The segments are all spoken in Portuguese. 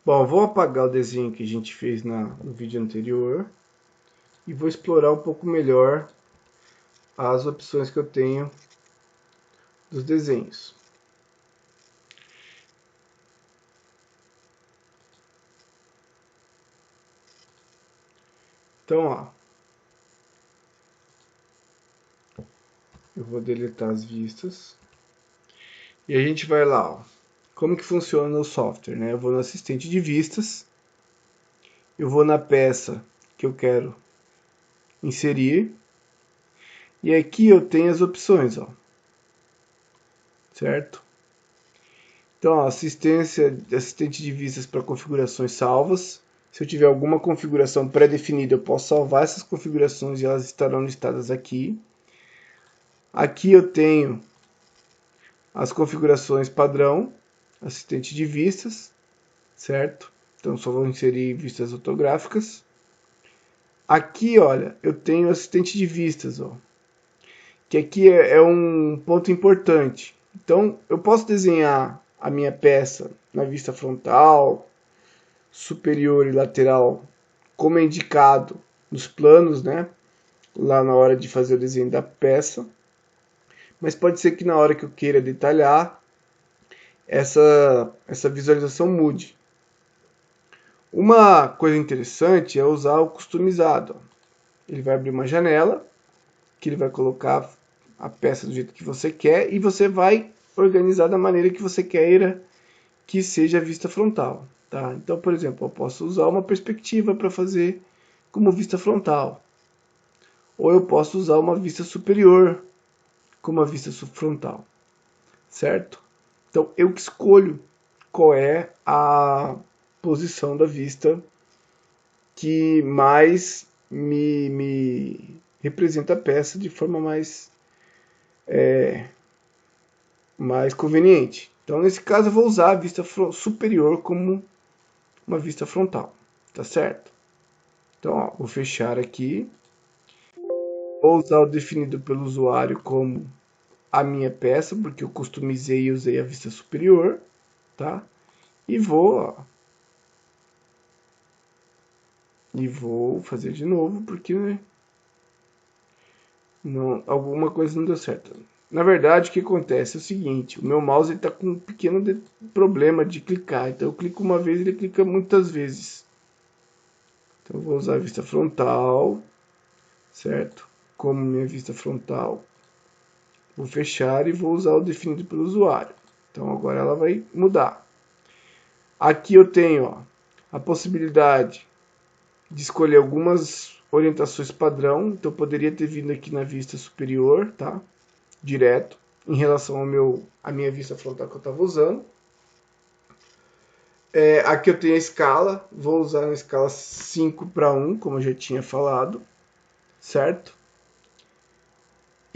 Bom, eu vou apagar o desenho que a gente fez no vídeo anterior e vou explorar um pouco melhor as opções que eu tenho dos desenhos. Então, ó, eu vou deletar as vistas e a gente vai lá, ó. Como que funciona o software, né? Eu vou no assistente de vistas, eu vou na peça que eu quero inserir e aqui eu tenho as opções, ó, certo? Então, ó, assistente de vistas para configurações salvas. Se eu tiver alguma configuração pré-definida, eu posso salvar essas configurações e elas estarão listadas aqui. Aqui eu tenho as configurações padrão, assistente de vistas, certo? Então só vou inserir vistas ortográficas. Aqui, olha, eu tenho assistente de vistas, ó, que aqui é um ponto importante. Então eu posso desenhar a minha peça na vista frontal, superior e lateral, como é indicado nos planos, né? Lá na hora de fazer o desenho da peça. Mas pode ser que na hora que eu queira detalhar, essa visualização mude. Uma coisa interessante é usar o customizado. Ele vai abrir uma janela, que ele vai colocar a peça do jeito que você quer, e você vai organizar da maneira que você queira que seja a vista frontal. Tá? Então, por exemplo, eu posso usar uma perspectiva para fazer como vista frontal. Ou eu posso usar uma vista superior como a vista frontal, certo? Então eu que escolho qual é a posição da vista que mais me representa a peça de forma mais conveniente. Então nesse caso eu vou usar a vista superior como uma vista frontal, tá certo? Então ó, vou fechar aqui, vou usar o definido pelo usuário como a minha peça, porque eu customizei e usei a vista superior, tá? E vou fazer de novo, porque não, alguma coisa não deu certo. Na verdade, o que acontece é o seguinte, o meu mouse está com um pequeno problema de clicar, então eu clico uma vez e ele clica muitas vezes. Então eu vou usar a vista frontal, certo? Como minha vista frontal. Vou fechar e vou usar o definido pelo usuário. Então agora ela vai mudar. Aqui eu tenho ó, a possibilidade de escolher algumas orientações padrão. Então eu poderia ter vindo aqui na vista superior, tá? Direto, em relação à minha vista frontal que eu estava usando. Aqui eu tenho a escala, vou usar a escala 5:1, como eu já tinha falado, certo?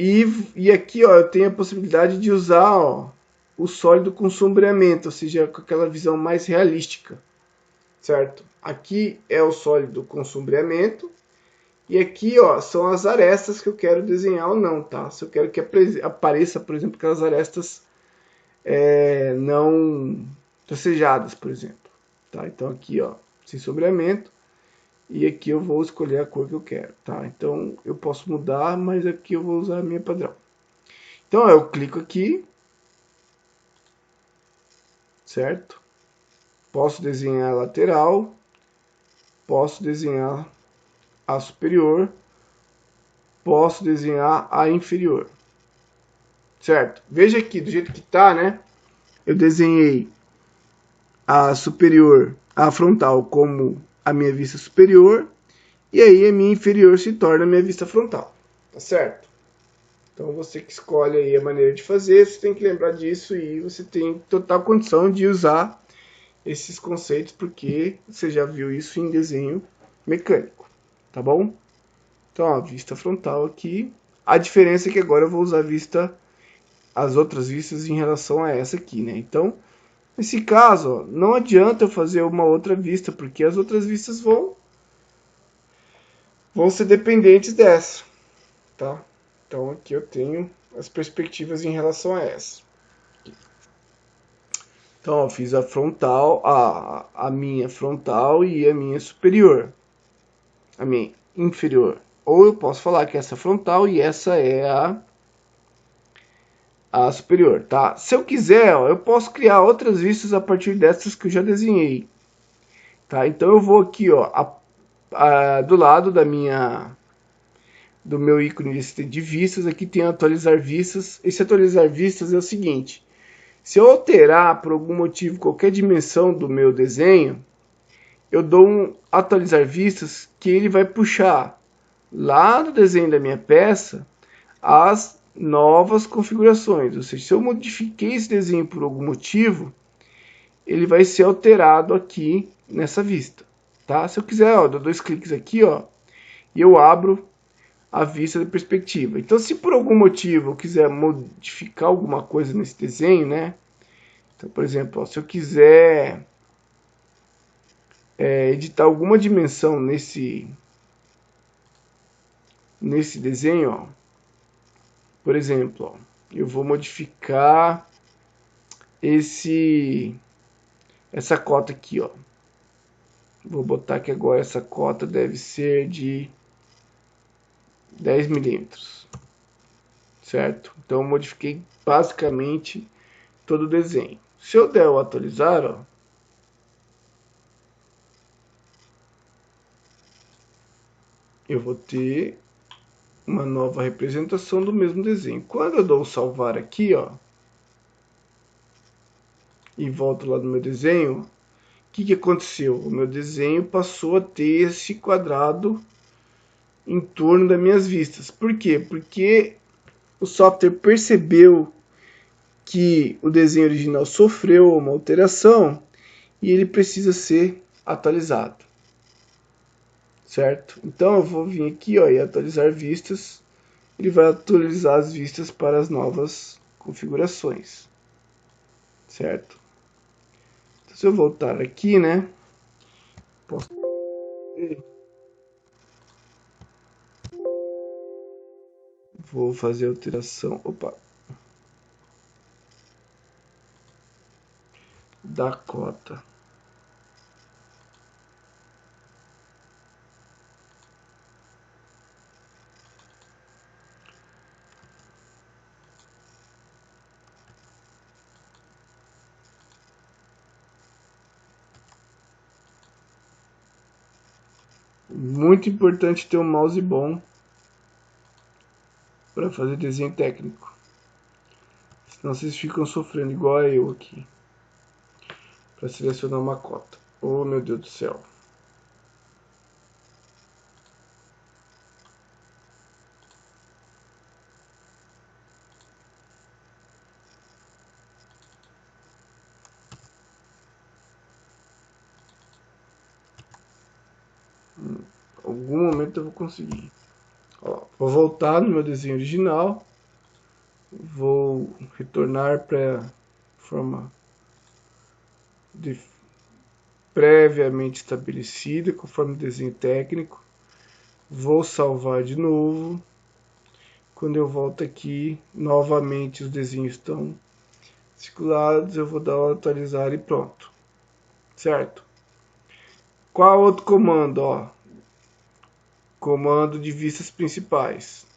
E aqui ó, eu tenho a possibilidade de usar ó, o sólido com sombreamento, ou seja, com aquela visão mais realística, certo? Aqui é o sólido com sombreamento, e aqui ó, são as arestas que eu quero desenhar ou não, tá? Se eu quero que apareça, por exemplo, aquelas arestas não tracejadas, por exemplo. Tá? Então aqui ó, sem sombreamento, e aqui eu vou escolher a cor que eu quero, tá? Então eu posso mudar, mas aqui eu vou usar a minha padrão. Então eu clico aqui, certo? Posso desenhar a lateral, posso desenhar a superior, posso desenhar a inferior, certo? Veja aqui, do jeito que tá, né? Eu desenhei a superior, a frontal como a minha vista superior, e aí a minha inferior se torna a minha vista frontal, tá certo? Então você que escolhe aí a maneira de fazer, você tem que lembrar disso e você tem total condição de usar esses conceitos, porque você já viu isso em desenho mecânico, tá bom? Então, ó, vista frontal aqui. A diferença é que agora eu vou usar as outras vistas em relação a essa aqui, né? Então, nesse caso, ó, não adianta eu fazer uma outra vista, porque as outras vistas vão ser dependentes dessa, tá? Então aqui eu tenho as perspectivas em relação a essa. Então, eu fiz a frontal, a minha frontal e a minha superior, a minha inferior. Ou eu posso falar que essa é frontal e essa é a superior, tá? Se eu quiser, ó, eu posso criar outras vistas a partir dessas que eu já desenhei, tá? Então eu vou aqui, ó, do lado do meu ícone de vistas, aqui tem atualizar vistas. Esse atualizar vistas é o seguinte: se eu alterar por algum motivo qualquer dimensão do meu desenho, eu dou um atualizar vistas que ele vai puxar lá do desenho da minha peça as novas configurações. Ou seja, se eu modifiquei esse desenho por algum motivo, ele vai ser alterado aqui nessa vista, tá? Se eu quiser, ó, dou 2 cliques aqui, ó, e eu abro a vista da perspectiva. Então, se por algum motivo eu quiser modificar alguma coisa nesse desenho, né? Então, por exemplo, ó, se eu quiser editar alguma dimensão nesse desenho, ó, por exemplo, ó, eu vou modificar essa cota aqui, ó. Vou botar que agora essa cota deve ser de 10 milímetros, certo? Então eu modifiquei basicamente todo o desenho. Se eu der o atualizar, ó, eu vou ter uma nova representação do mesmo desenho. Quando eu dou o salvar aqui, ó, e volto lá no meu desenho, o que aconteceu? O meu desenho passou a ter esse quadrado em torno das minhas vistas. Por quê? Porque o software percebeu que o desenho original sofreu uma alteração e ele precisa ser atualizado, certo? Então eu vou vir aqui, ó, e atualizar vistas. Ele vai atualizar as vistas para as novas configurações, certo? Então, se eu voltar aqui, né, posso ver, vou fazer a alteração, da cota. Muito importante ter um mouse bom para fazer desenho técnico. Senão vocês ficam sofrendo igual eu aqui. Para selecionar uma cota. Oh, meu Deus do céu. Em algum momento eu vou conseguir. Ó, vou voltar no meu desenho original. Vou retornar para forma previamente estabelecida, conforme o desenho técnico. Vou salvar de novo. Quando eu volto aqui, novamente os desenhos estão circulados. Eu vou dar o atualizar e pronto. Certo? Qual outro comando? Ó, comando de vistas principais.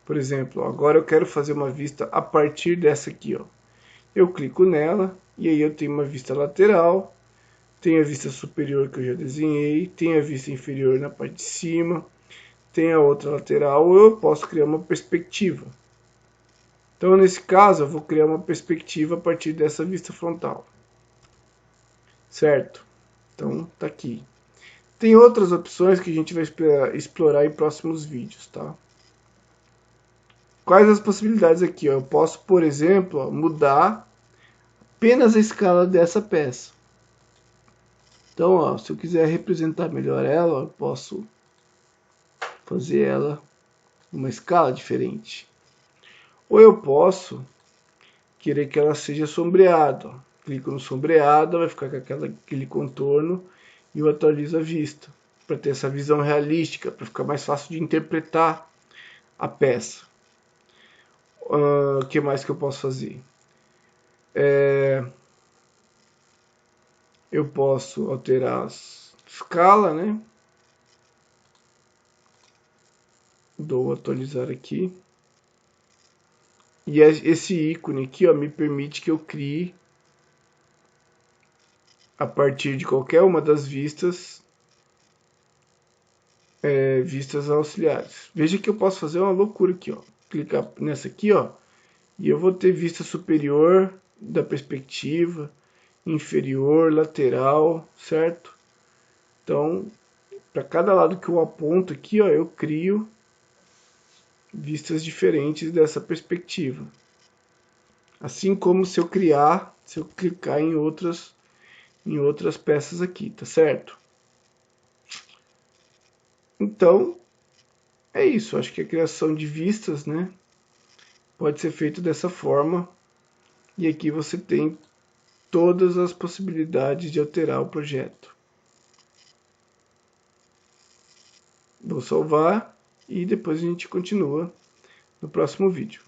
Por exemplo, agora eu quero fazer uma vista a partir dessa aqui, ó. Eu clico nela e aí eu tenho uma vista lateral, tenho a vista superior que eu já desenhei, tenho a vista inferior na parte de cima, tem a outra lateral, ou eu posso criar uma perspectiva. Então, nesse caso, eu vou criar uma perspectiva a partir dessa vista frontal. Certo? Então, tá aqui. Tem outras opções que a gente vai explorar em próximos vídeos, tá? Quais as possibilidades aqui? Ó? Eu posso, por exemplo, ó, mudar apenas a escala dessa peça. Então, ó, se eu quiser representar melhor ela, eu posso fazer ela numa escala diferente. Ou eu posso querer que ela seja sombreada. Clico no sombreado, vai ficar com aquele contorno e eu atualizo a vista para ter essa visão realística, para ficar mais fácil de interpretar a peça. O que mais que eu posso fazer? Eu posso alterar a escala, né? Dou atualizar aqui. E esse ícone aqui, ó, me permite que eu crie a partir de qualquer uma das vistas, vistas auxiliares. Veja que eu posso fazer uma loucura aqui, ó. Clicar nessa aqui, ó, e eu vou ter vista superior da perspectiva, inferior, lateral, certo? Então, para cada lado que eu aponto aqui, ó, eu crio vistas diferentes dessa perspectiva. Assim como se eu clicar em outras peças aqui, tá certo? Então, é isso. Acho que a criação de vistas, né, pode ser feito dessa forma. E aqui você tem todas as possibilidades de alterar o projeto. Vou salvar e depois a gente continua no próximo vídeo.